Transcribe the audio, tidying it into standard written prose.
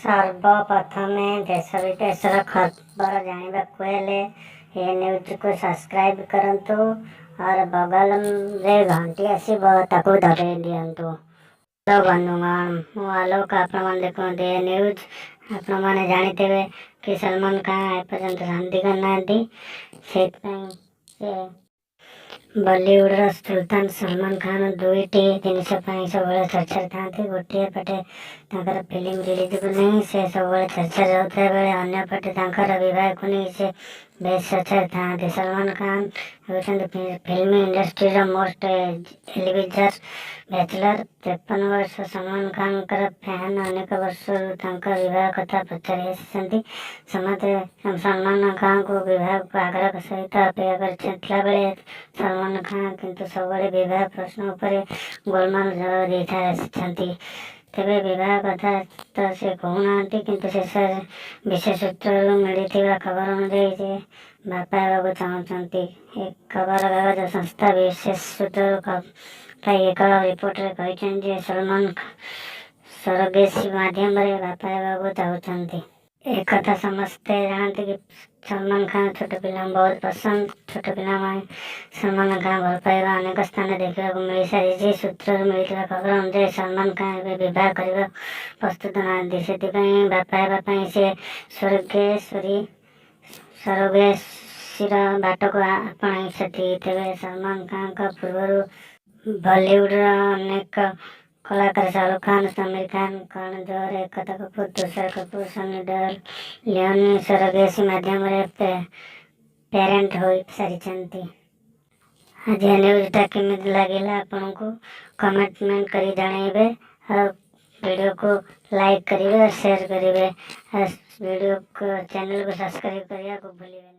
सर्वप्रथमे देश विदेशर खबर जानवाक हेले ये न्यूज को सब्सक्राइब करंतु और बगल रे घंटी आसीबो ताकू दबाई दियंतु। तो बंधुगण मु आलोक आपण देखते ये न्यूज आपण मैंने जानीते कि सलमान खान एपर्यंत शांति करना से बॉलीवुड सुल्तान सलमान खान दुईटी जिनस सब चर्चा था। गोटे पटे फिल्म रिलीज को नहीं से सब चर्चा जाता बेले अन्य पटे बह को नहीं से बेस चर्चा था। सलमान खान होती फिल्म इंडस्ट्री मोस्ट एलिविजर बैचलर 53 वर्ष सलमान खान फैन अनेक वर्ष बह कथा पचारि समते सलमान खान को बह को आग्रह सहित अपेक्षा कर बेले सलमान खान किंतु सब बह प्रश्न उपर गोलमाल देते तेरे बह कथा तो से कहूना किंतु शेष विशेष सूत्र मिली खबर अनुଯାयी बापा हेबाक चाहते। एक खबर कागज संस्था विशेष सूत्र एक रिपोर्ट कहते सलमान सरोगेसी माध्यम बापा हेबाक चाहते। एक कथा समस्ते जानते कि सलमान खान छोट पिला बहुत पसंद। छोट पिला सलमान खान भल पाइबा अनेक स्थान देखा मिल सारी सूत्र मिलता खबर अनुसार सलमान खान बह करने प्रस्तुत नाती से बापा हेबाई से सरोगेसीर बाट को आपणाई तेरे सलमान खान का पूर्व बॉलीवुड अनेक कलाकार शाहरुख खान आमिर खान करण जौहर एकता कपूर तुषार कपूर सनी देओल लियोनी सरोगेसी माध्यम पेरेंट हो सारी। आज न्यूज़टा केमी लगे आपन को कमेंट कर जनइबे और वीडियो को लाइक करेंगे और शेयर करेंगे। वीडियो को चैनल को सब्सक्राइब करने को भूलिए।